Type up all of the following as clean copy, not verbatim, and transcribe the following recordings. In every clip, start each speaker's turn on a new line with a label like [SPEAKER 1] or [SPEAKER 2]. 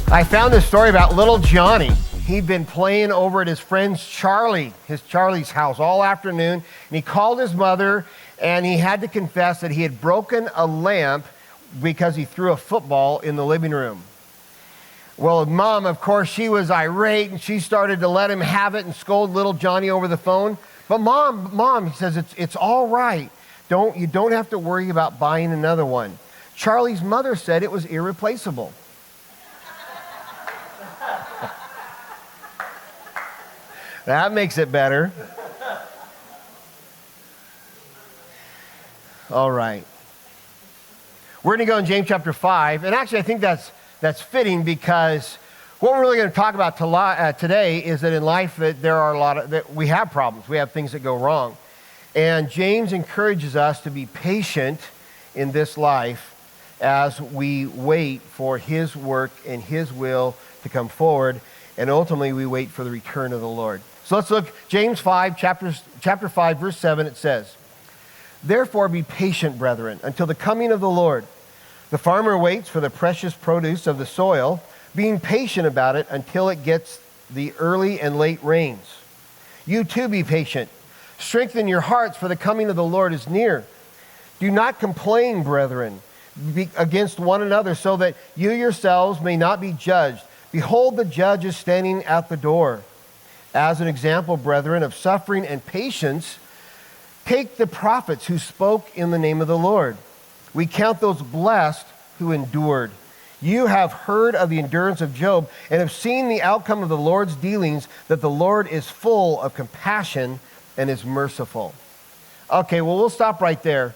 [SPEAKER 1] I found this story about little Johnny. He'd been playing over at his friend's Charlie's house all afternoon, and he called his mother, and he had to confess that he had broken a lamp because he threw a football in the living room. Well, Mom, of course, she was irate, and she started to let him have it and scold little Johnny over the phone. But Mom, he says, it's all right. You don't have to worry about buying another one. Charlie's mother said it was irreplaceable. That makes it better. All right. We're going to go in James chapter 5. And actually, I think that's fitting because what we're really going to talk about today is that in life that there are that we have problems. We have things that go wrong. And James encourages us to be patient in this life as we wait for his work and his will to come forward. And ultimately, we wait for the return of the Lord. So let's look, James 5, chapter 5, verse 7, it says, "Therefore be patient, brethren, until the coming of the Lord. The farmer waits for the precious produce of the soil, being patient about it until it gets the early and late rains. You too be patient. Strengthen your hearts, for the coming of the Lord is near. Do not complain, brethren, against one another, so that you yourselves may not be judged. Behold, the judge is standing at the door. As an example, brethren, of suffering and patience, take the prophets who spoke in the name of the Lord. We count those blessed who endured. You have heard of the endurance of Job and have seen the outcome of the Lord's dealings, that the Lord is full of compassion and is merciful." Okay, well, we'll stop right there.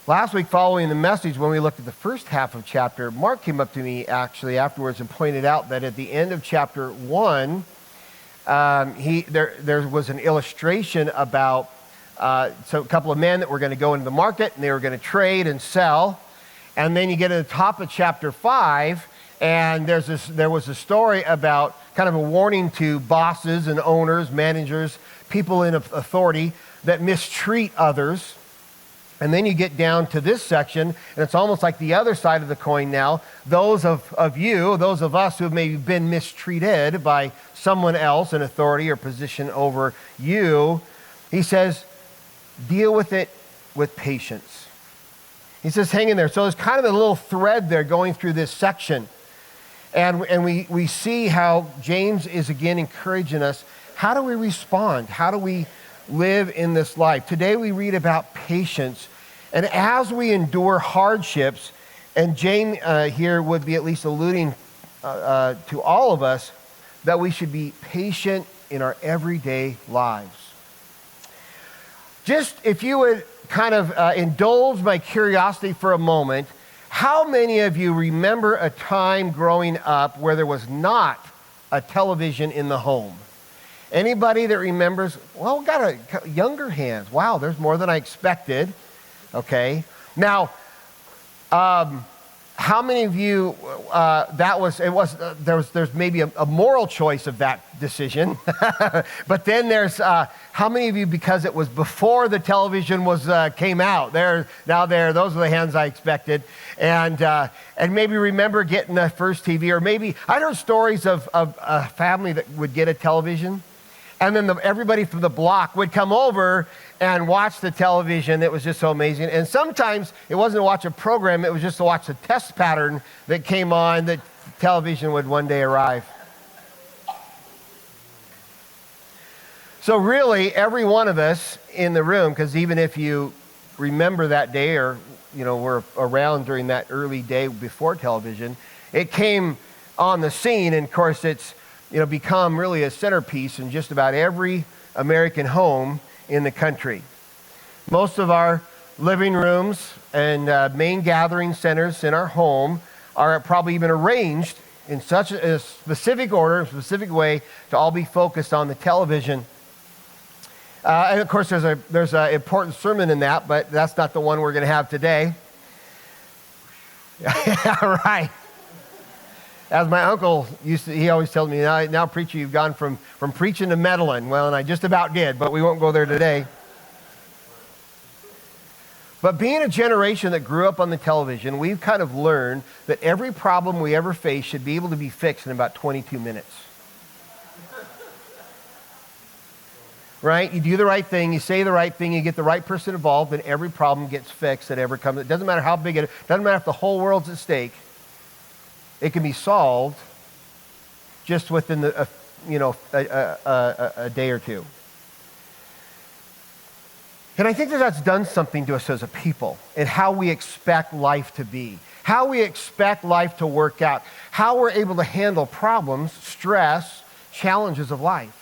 [SPEAKER 1] Last week, following the message, when we looked at the first half of chapter, Mark came up to me actually afterwards and pointed out that at the end of chapter 1, there was an illustration about a couple of men that were going to go into the market and they were going to trade and sell. And then you get to the top of chapter 5, and there was a story about kind of a warning to bosses and owners, managers, people in authority that mistreat others. And then you get down to this section, and it's almost like the other side of the coin now. Those of us who have maybe been mistreated by someone else in authority or position over you, he says, deal with it with patience. He says, hang in there. So there's kind of a little thread there going through this section. And we see how James is again encouraging us. How do we respond? How do we live in this life? Today we read about patience. And as we endure hardships, and James here would be at least alluding to all of us, that we should be patient in our everyday lives. Just if you would kind of indulge my curiosity for a moment, how many of you remember a time growing up where there was not a television in the home? Anybody that remembers? Well, we got younger hands. Wow, there's more than I expected. Okay. Now, how many of you, there's maybe a moral choice of that decision, but then there's, how many of you, because it was before the television came out, those are the hands I expected, and maybe remember getting the first TV, or maybe, I heard stories of a family that would get a television, and then everybody from the block would come over and watch the television. It was just so amazing. And sometimes it wasn't to watch a program, it was just to watch the test pattern that came on that television would one day arrive. So really, every one of us in the room, because even if you remember that day or were around during that early day before television, it came on the scene, and of course it's become really a centerpiece in just about every American home in the country. Most of our living rooms and main gathering centers in our home are probably even arranged in such a specific order, a specific way to all be focused on the television. And of course, there's an important sermon in that, but that's not the one we're going to have today. Yeah, right. As my uncle he always tells me, now preacher, you've gone from preaching to meddling. Well, and I just about did, but we won't go there today. But being a generation that grew up on the television, we've kind of learned that every problem we ever face should be able to be fixed in about 22 minutes. Right? You do the right thing, you say the right thing, you get the right person involved, and every problem gets fixed that ever comes. It doesn't matter how big it is, doesn't matter if the whole world's at stake. It can be solved just within a day or two. And I think that that's done something to us as a people and how we expect life to be, how we expect life to work out, how we're able to handle problems, stress, challenges of life.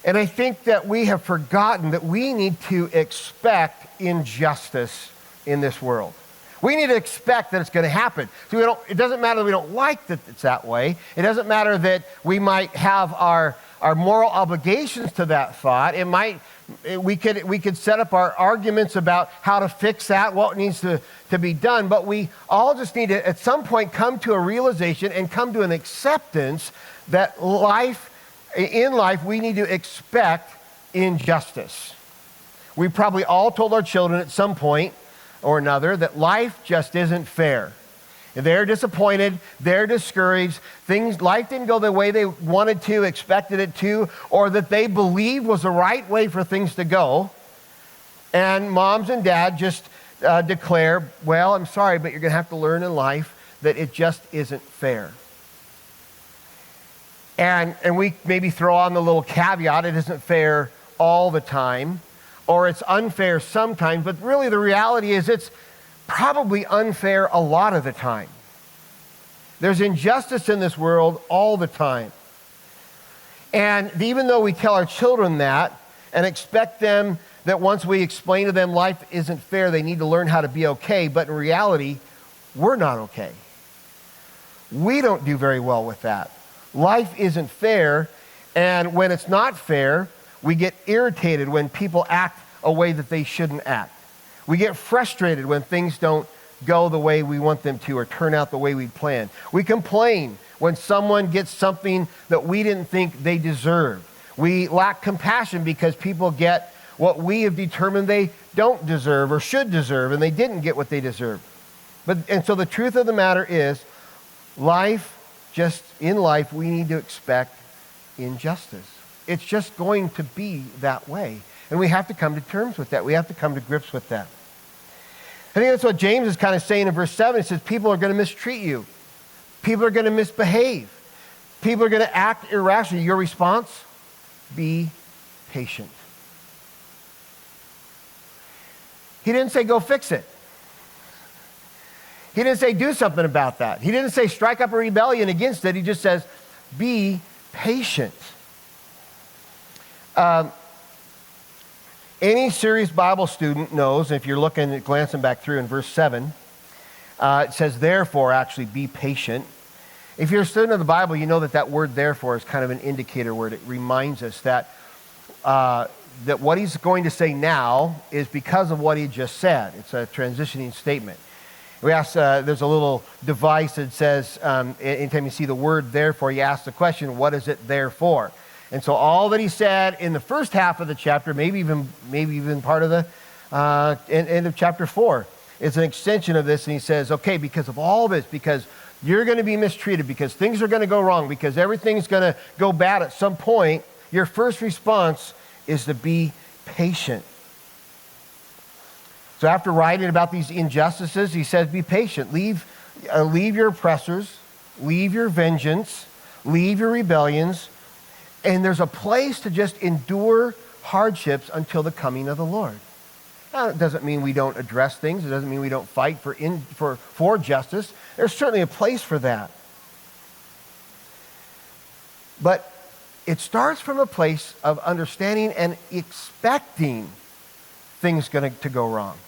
[SPEAKER 1] And I think that we have forgotten that we need to expect injustice in this world. We need to expect that it's going to happen. So it doesn't matter that we don't like that it's that way. It doesn't matter that we might have our moral obligations to that thought. We could set up our arguments about how to fix that, what needs to be done, but we all just need to at some point come to a realization and come to an acceptance that in life we need to expect injustice. We probably all told our children at some point or another that life just isn't fair. They're disappointed, they're discouraged, life didn't go the way they wanted to, expected it to, or that they believed was the right way for things to go. And moms and dad just declare, well, I'm sorry, but you're going to have to learn in life that it just isn't fair. And we maybe throw on the little caveat, it isn't fair all the time, or it's unfair sometimes, but really the reality is it's probably unfair a lot of the time. There's injustice in this world all the time. And even though we tell our children that and expect them that once we explain to them life isn't fair, they need to learn how to be okay, but in reality, we're not okay. We don't do very well with that. Life isn't fair, and when it's not fair, we get irritated when people act a way that they shouldn't act. We get frustrated when things don't go the way we want them to or turn out the way we planned. We complain when someone gets something that we didn't think they deserved. We lack compassion because people get what we have determined they don't deserve or should deserve, and they didn't get what they deserve. And so the truth of the matter is, in life, we need to expect injustice. It's just going to be that way. And we have to come to terms with that. We have to come to grips with that. I think that's what James is kind of saying in verse 7. It says people are going to mistreat you. People are going to misbehave. People are going to act irrationally. Your response? Be patient. He didn't say go fix it. He didn't say do something about that. He didn't say strike up a rebellion against it. He just says be patient. Any serious Bible student knows, if you're glancing back through in verse 7, it says therefore, actually be patient. If you're a student of the Bible, you know that word therefore is kind of an indicator word. It reminds us that what he's going to say now is because of what he just said. It's a transitioning statement. We ask, there's a little device that says, anytime you see the word therefore, you ask the question, what is it there for? And so all that he said in the first half of the chapter, maybe even part of the end of chapter 4, is an extension of this. And he says, okay, because of all this, because you're going to be mistreated, because things are going to go wrong, because everything's going to go bad at some point, your first response is to be patient. So after writing about these injustices, he says, be patient. Leave your oppressors, leave your vengeance, leave your rebellions, and there's a place to just endure hardships until the coming of the Lord. Now, it doesn't mean we don't address things. It doesn't mean we don't fight for justice. There's certainly a place for that. But it starts from a place of understanding and expecting things to go wrong.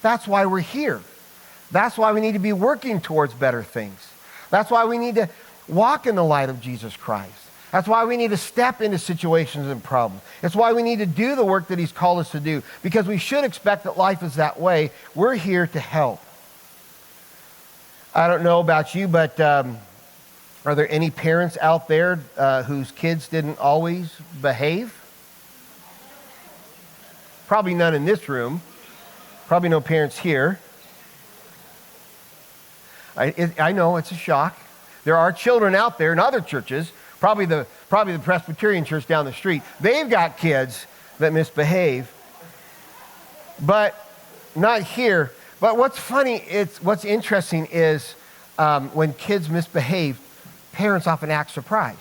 [SPEAKER 1] That's why we're here. That's why we need to be working towards better things. That's why we need to walk in the light of Jesus Christ. That's why we need to step into situations and problems. It's why we need to do the work that he's called us to do, because we should expect that life is that way. We're here to help. I don't know about you, but are there any parents out there whose kids didn't always behave? Probably none in this room. Probably no parents here. I know it's a shock. There are children out there in other churches, probably the Presbyterian church down the street. They've got kids that misbehave, but not here. But what's funny, what's interesting is when kids misbehave, parents often act surprised.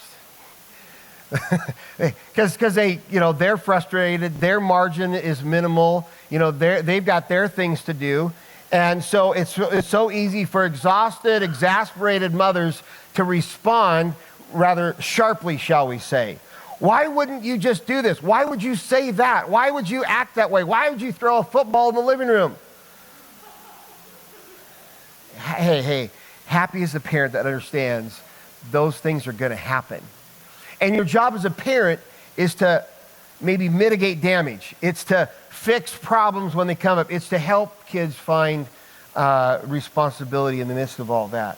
[SPEAKER 1] Because they're frustrated, their margin is minimal, they've got their things to do. And so it's so easy for exhausted, exasperated mothers to respond rather sharply, shall we say. Why wouldn't you just do this? Why would you say that? Why would you act that way? Why would you throw a football in the living room? Hey, happy is the parent that understands those things are going to happen. And your job as a parent is to maybe mitigate damage. It's to fix problems when they come up. It's to help kids find responsibility in the midst of all that.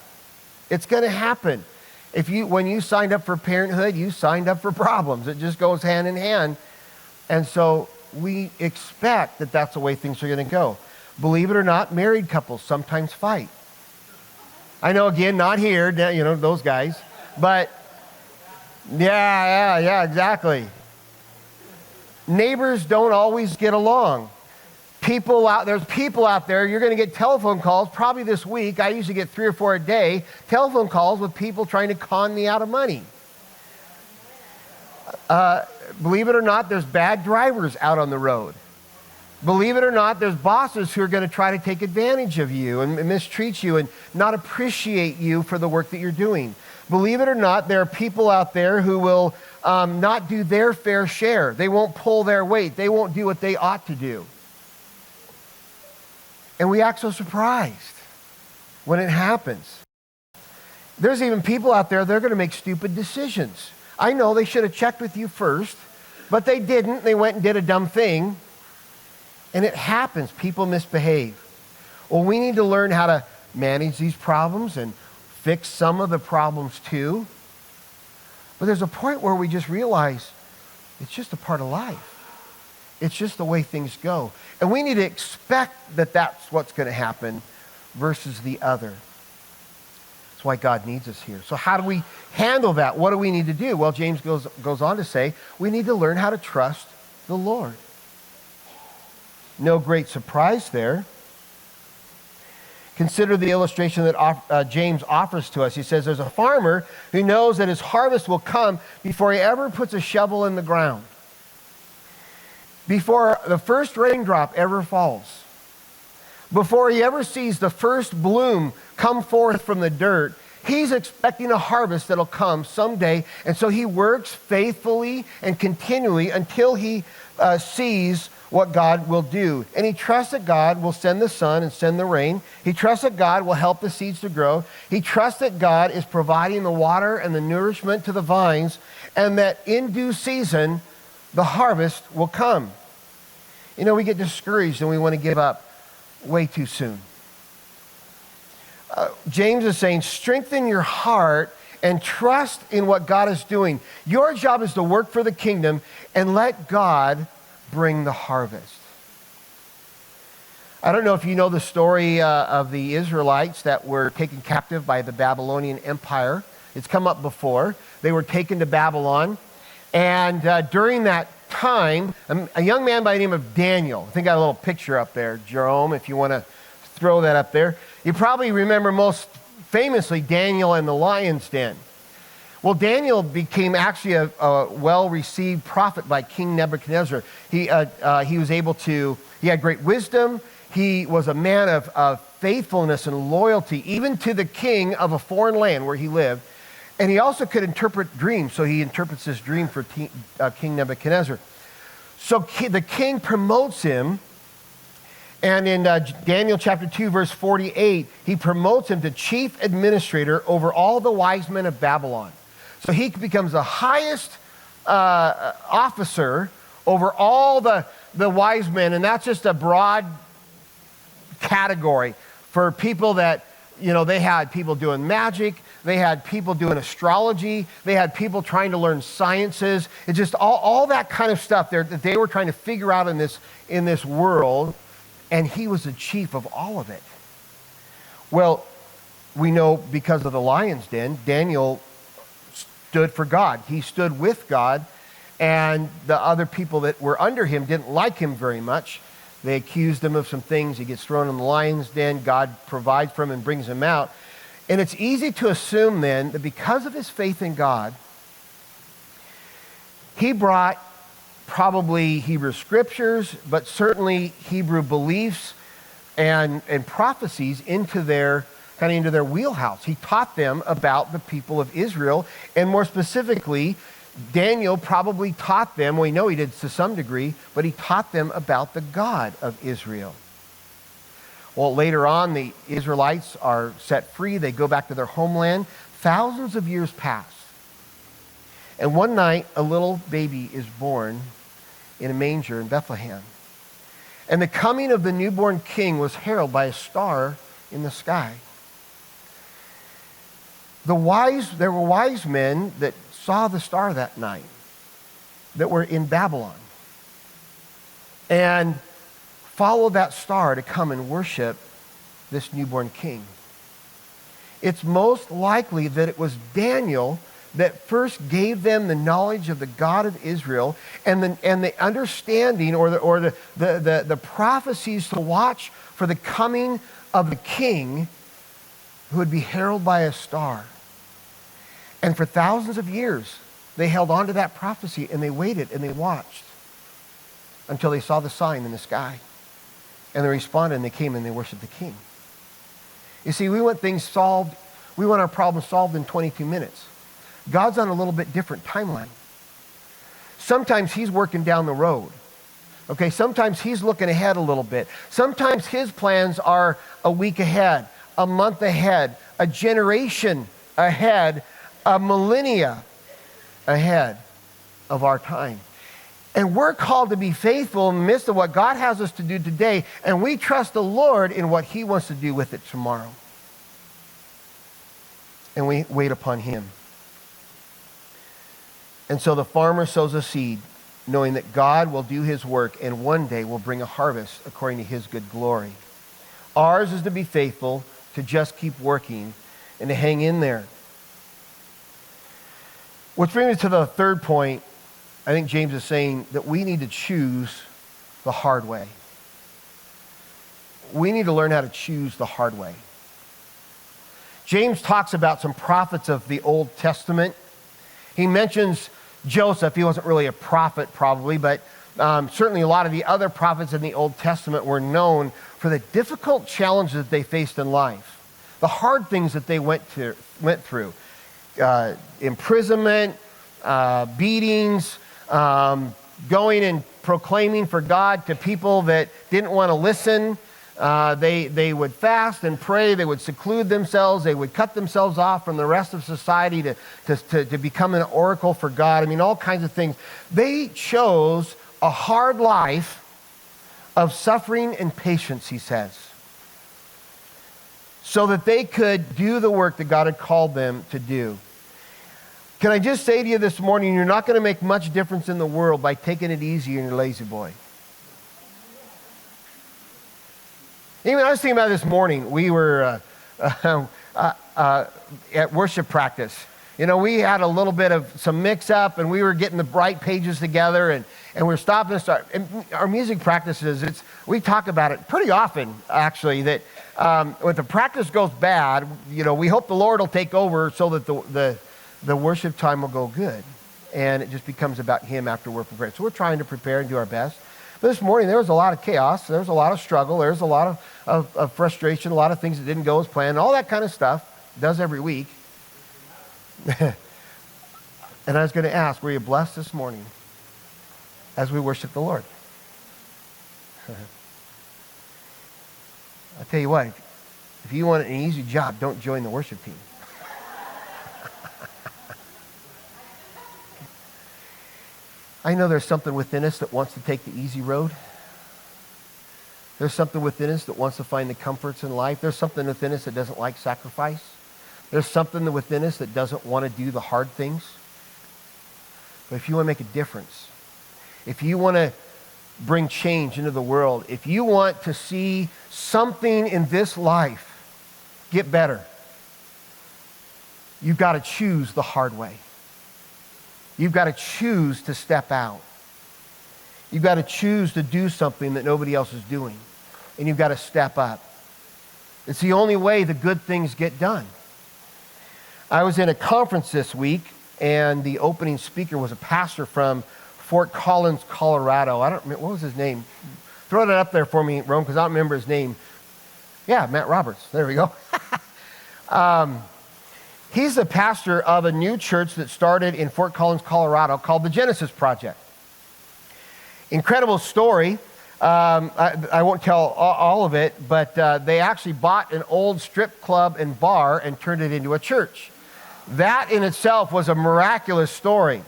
[SPEAKER 1] It's going to happen. When you signed up for parenthood, you signed up for problems. It just goes hand in hand. And so we expect that that's the way things are going to go. Believe it or not, married couples sometimes fight. I know, again, not here, those guys. But, yeah, exactly. Neighbors don't always get along. There's people out there, you're going to get telephone calls probably this week. I usually get 3 or 4 a day, telephone calls with people trying to con me out of money. Believe it or not, there's bad drivers out on the road. Believe it or not, there's bosses who are going to try to take advantage of you and mistreat you and not appreciate you for the work that you're doing. Believe it or not, there are people out there who will not do their fair share. They won't pull their weight. They won't do what they ought to do. And we act so surprised when it happens. There's even people out there, they're going to make stupid decisions. I know they should have checked with you first, but they didn't. They went and did a dumb thing. And it happens. People misbehave. Well, we need to learn how to manage these problems and fix some of the problems too. But there's a point where we just realize it's just a part of life. It's just the way things go. And we need to expect that that's what's going to happen versus the other. That's why God needs us here. So how do we handle that? What do we need to do? Well, James goes on to say, we need to learn how to trust the Lord. No great surprise there. Consider the illustration that James offers to us. He says there's a farmer who knows that his harvest will come before he ever puts a shovel in the ground, before the first raindrop ever falls, before he ever sees the first bloom come forth from the dirt. He's expecting a harvest that'll come someday, and so he works faithfully and continually until he sees what God will do. And he trusts that God will send the sun and send the rain. He trusts that God will help the seeds to grow. He trusts that God is providing the water and the nourishment to the vines, and that in due season, the harvest will come. We get discouraged and we want to give up way too soon. James is saying, strengthen your heart and trust in what God is doing. Your job is to work for the kingdom and let God bring the harvest. I don't know if you know the story of the Israelites that were taken captive by the Babylonian Empire. It's come up before. They were taken to Babylon. And during that time, a young man by the name of Daniel, I think I got a little picture up there, Jerome, if you want to throw that up there. You probably remember most famously Daniel and the lion's den. Well, Daniel became actually a well-received prophet by King Nebuchadnezzar. He had great wisdom. He was a man of faithfulness and loyalty, even to the king of a foreign land where he lived. And he also could interpret dreams, so he interprets this dream for King Nebuchadnezzar. So the king promotes him, and in Daniel chapter 2, verse 48, he promotes him to chief administrator over all the wise men of Babylon. So he becomes the highest officer over all the wise men, and that's just a broad category for people that, they had people doing magic, they had people doing astrology, they had people trying to learn sciences. It's just all that kind of stuff that they were trying to figure out in this world. and he was the chief of all of it. Well, we know because of the lion's den, Daniel stood for God. He stood with God, and the other people that were under him didn't like him very much. They accused him of some things. He gets thrown in the lion's den. God provides for him and brings him out. And it's easy to assume then that because of his faith in God, he brought probably Hebrew scriptures, but certainly Hebrew beliefs and prophecies into their wheelhouse. He taught them about the people of Israel, and more specifically, Daniel probably taught them, we know he did to some degree, but he taught them about the God of Israel. Well, later on, the Israelites are set free. They go back to their homeland. Thousands of years pass. And one night, a little baby is born in a manger in Bethlehem. And the coming of the newborn king was heralded by a star in the sky. There were wise men that saw the star that night that were in Babylon and followed that star to come and worship this newborn king. It's most likely that it was Daniel that first gave them the knowledge of the God of Israel and the understanding or the prophecies to watch for the coming of the king who would be heralded by a star. And for thousands of years, they held on to that prophecy and they waited and they watched until they saw the sign in the sky. And they responded and they came and they worshiped the king. You see, we want things solved. We want our problems solved in 22 minutes. God's on a little bit different timeline. Sometimes he's working down the road. Okay, sometimes he's looking ahead a little bit. Sometimes his plans are a week ahead, a month ahead, a generation ahead, a millennia ahead of our time. And we're called to be faithful in the midst of what God has us to do today, and we trust the Lord in what he wants to do with it tomorrow. And we wait upon him. And so the farmer sows a seed, knowing that God will do his work and one day will bring a harvest according to his good glory. Ours is to be faithful, to just keep working, and to hang in there. Which brings me to the third point. I think James is saying that we need to choose the hard way. We need to learn how to choose the hard way. James talks about some prophets of the Old Testament. He mentions Joseph. He wasn't really a prophet probably, but certainly a lot of the other prophets in the Old Testament were known for the difficult challenges that they faced in life, the hard things that they went through. Imprisonment, beatings, going and proclaiming for God to people that didn't want to listen. They would fast and pray. They would seclude themselves. They would cut themselves off from the rest of society to become an oracle for God. I mean, all kinds of things. They chose a hard life of suffering and patience, he says, so that they could do the work that God had called them to do. Can I just say to you this morning, you're not going to make much difference in the world by taking it easy in your lazy boy. Even I was thinking about this morning. We were at worship practice. You know, we had a little bit of some mix-up, and we were getting the right pages together, and we're stopping and start. And our music practices, we talk about it pretty often, actually, that when the practice goes bad, you know, we hope the Lord will take over so that the worship time will go good. And it just becomes about him after we're prepared. So we're trying to prepare and do our best. But this morning, there was a lot of chaos. There was a lot of struggle. There was a lot of frustration, a lot of things that didn't go as planned, all that kind of stuff. Does every week. And I was going to ask, were you blessed this morning as we worship the Lord? I'll tell you what, if you want an easy job, don't join the worship team. I know there's something within us that wants to take the easy road. There's something within us that wants to find the comforts in life. There's something within us that doesn't like sacrifice. There's something within us that doesn't want to do the hard things. But if you want to make a difference, if you want to bring change into the world, if you want to see something in this life get better, you've got to choose the hard way. You've got to choose to step out. You've got to choose to do something that nobody else is doing. And you've got to step up. It's the only way the good things get done. I was in a conference this week, and the opening speaker was a pastor from Fort Collins, Colorado. What was his name? Throw that up there for me, Rome, because I don't remember his name. Yeah, Matt Roberts. There we go. He's the pastor of a new church that started in Fort Collins, Colorado, called the Genesis Project. Incredible story. I won't tell all of it, but they actually bought an old strip club and bar and turned it into a church. That in itself was a miraculous story.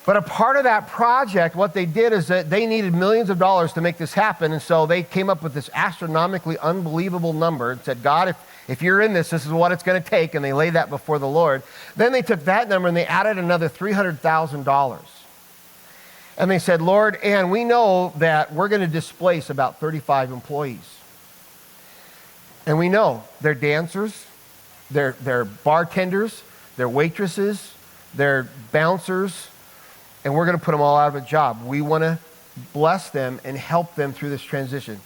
[SPEAKER 1] But a part of that project, what they did is that they needed millions of dollars to make this happen, and so they came up with this astronomically unbelievable number and said, God, if you're in this is what it's going to take, and they laid that before the Lord. Then they took that number and they added another $300,000. And they said, Lord, and we know that we're going to displace about 35 employees. And we know they're dancers, they're bartenders, they're waitresses, they're bouncers, and we're going to put them all out of a job. We want to bless them and help them through this transition.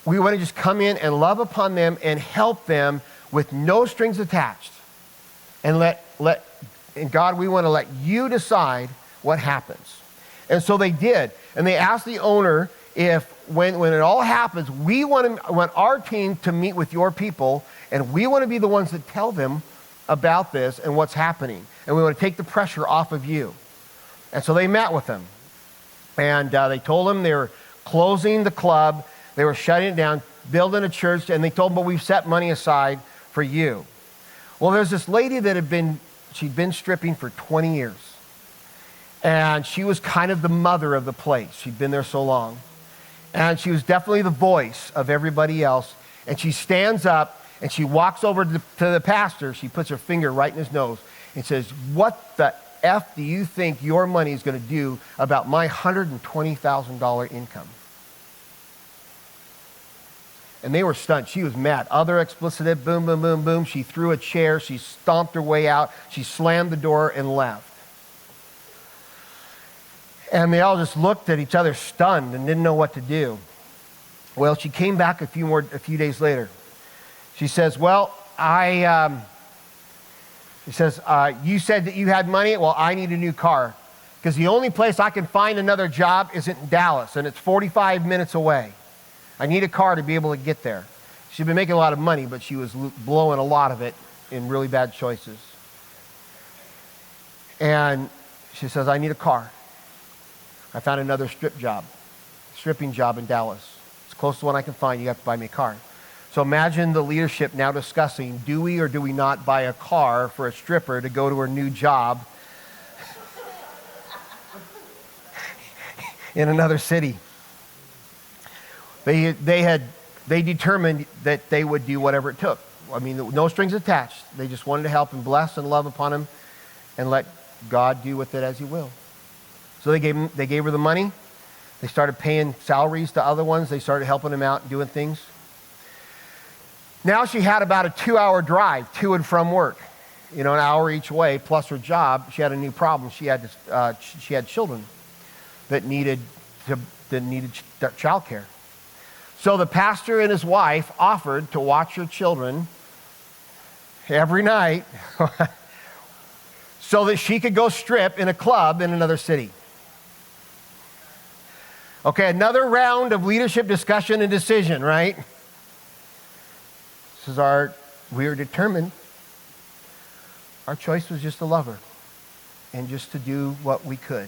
[SPEAKER 1] We want to just come in and love upon them and help them with no strings attached. And and God, we want to let you decide what happens. And so they did. And they asked the owner if when it all happens, we want our team to meet with your people, and we want to be the ones that tell them about this and what's happening. And we want to take the pressure off of you. And so they met with them. And they told them they were closing the club, they were shutting it down, building a church, and they told them, but we've set money aside for you. Well, there's this lady that she'd been stripping for 20 years. And she was kind of the mother of the place. She'd been there so long. And she was definitely the voice of everybody else. And she stands up and she walks over to the pastor. She puts her finger right in his nose and says, what the F do you think your money is going to do about my $120,000 income? And they were stunned. She was mad. Other expletive, boom, boom, boom, boom. She threw a chair. She stomped her way out. She slammed the door and left. And they all just looked at each other stunned and didn't know what to do. Well, she came back a few days later. She says, well, you said that you had money. Well, I need a new car because the only place I can find another job is in Dallas, and it's 45 minutes away. I need a car to be able to get there. She'd been making a lot of money, but she was blowing a lot of it in really bad choices. And she says, I need a car. I found another stripping job in Dallas. It's the closest one I can find. You have to buy me a car. So imagine the leadership now discussing, do we or do we not buy a car for a stripper to go to her new job in another city? They determined that they would do whatever it took. I mean, no strings attached. They just wanted to help and bless and love upon him and let God do with it as he will. So they gave her the money. They started paying salaries to other ones. They started helping them out and doing things. Now she had about a 2-hour drive to and from work, an hour each way, plus her job. She had a new problem. She had children that needed child care. So the pastor and his wife offered to watch her children every night so that she could go strip in a club in another city. Okay, another round of leadership discussion and decision, right? We were determined. Our choice was just to love her and just to do what we could.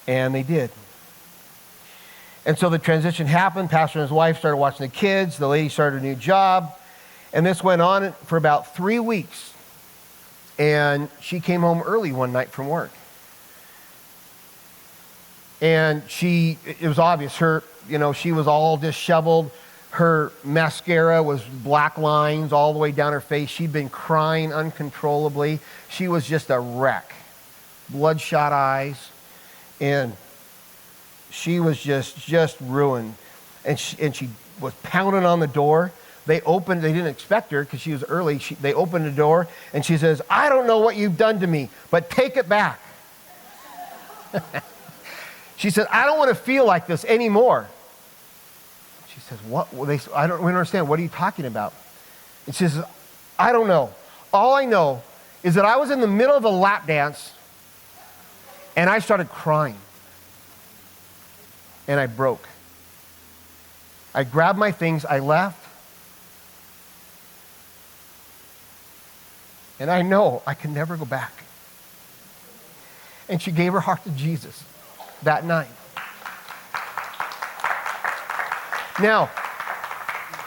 [SPEAKER 1] And they did. And so the transition happened. Pastor and his wife started watching the kids. The lady started a new job. And this went on for about 3 weeks. And she came home early one night from work. And it was obvious, she was all disheveled. Her mascara was black lines all the way down her face. She'd been crying uncontrollably. She was just a wreck. Bloodshot eyes. And she was just ruined. And she was pounding on the door. They didn't expect her because she was early. They opened the door and she says, I don't know what you've done to me, but take it back. She said, I don't want to feel like this anymore. She says, what? We don't understand. What are you talking about? And she says, I don't know. All I know is that I was in the middle of a lap dance and I started crying. And I broke. I grabbed my things, I left. And I know I can never go back. And she gave her heart to Jesus that night. Now,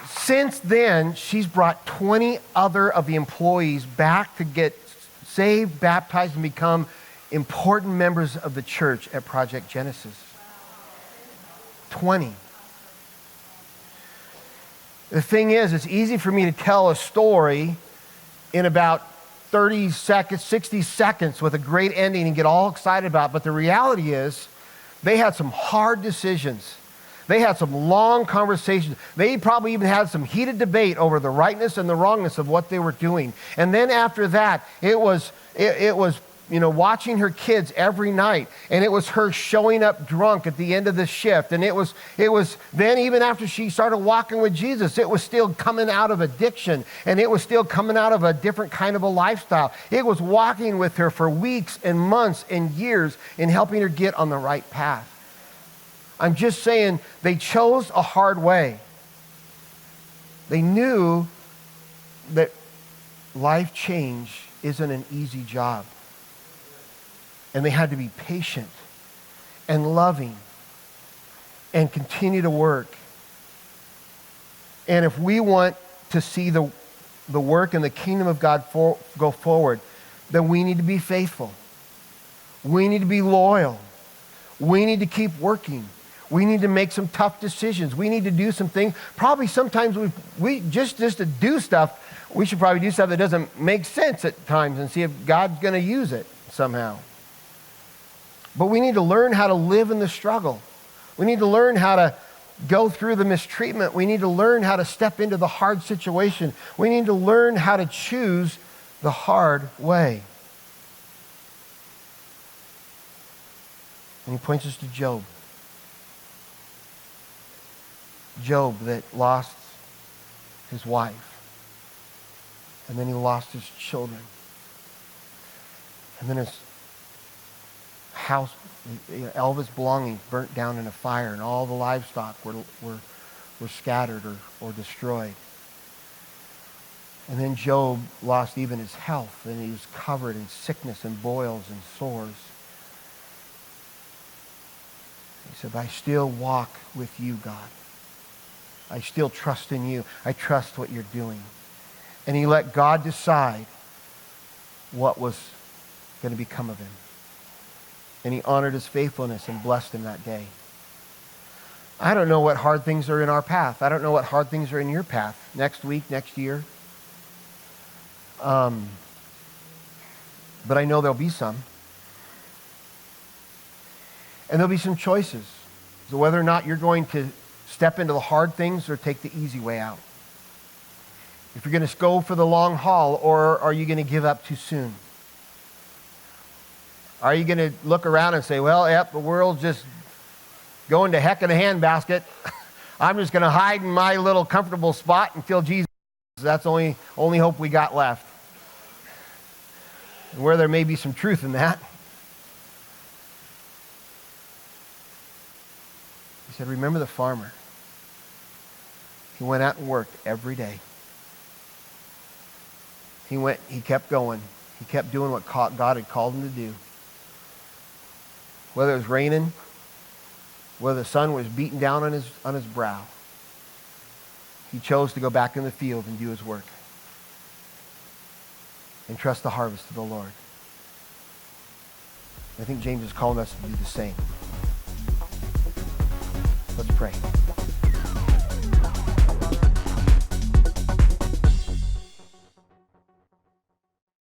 [SPEAKER 1] since then, she's brought 20 other of the employees back to get saved, baptized, and become important members of the church at Project Genesis. 20. The thing is, it's easy for me to tell a story in about 30 seconds, 60 seconds with a great ending and get all excited about it. But the reality is, they had some hard decisions. They had some long conversations. They probably even had some heated debate over the rightness and the wrongness of what they were doing. And then after that, it was watching her kids every night. And it was her showing up drunk at the end of the shift. And it was then, even after she started walking with Jesus, it was still coming out of addiction. And it was still coming out of a different kind of a lifestyle. It was walking with her for weeks and months and years in helping her get on the right path. I'm just saying, they chose a hard way. They knew that life change isn't an easy job. And they had to be patient and loving and continue to work. And if we want to see the work in the kingdom of God go forward, then we need to be faithful. We need to be loyal. We need to keep working. We need to make some tough decisions. We need to do some things. Probably sometimes we just to do stuff, we should probably do stuff that doesn't make sense at times and see if God's going to use it somehow. But we need to learn how to live in the struggle. We need to learn how to go through the mistreatment. We need to learn how to step into the hard situation. We need to learn how to choose the hard way. And he points us to Job. Job that lost his wife. And then he lost his children. And then his house, all of his belongings burnt down in a fire, and all the livestock were scattered or destroyed. And then Job lost even his health, and he was covered in sickness and boils and sores. He said, I still walk with you, God. I still trust in you. I trust what you're doing. And he let God decide what was going to become of him. And he honored his faithfulness and blessed him that day. I don't know what hard things are in our path. I don't know what hard things are in your path next week, next year. But I know there'll be some. And there'll be some choices. So whether or not you're going to step into the hard things or take the easy way out. If you're going to go for the long haul, or are you going to give up too soon? Are you going to look around and say, well, yep, the world's just going to heck in a handbasket. I'm just going to hide in my little comfortable spot until Jesus. That's the only hope we got left. And where there may be some truth in that. He said, remember the farmer. He went out and worked every day. He kept going. He kept doing what God had called him to do. Whether it was raining, whether the sun was beating down on his brow, he chose to go back in the field and do his work and trust the harvest of the Lord. I think James is calling us to do the same. Let's pray.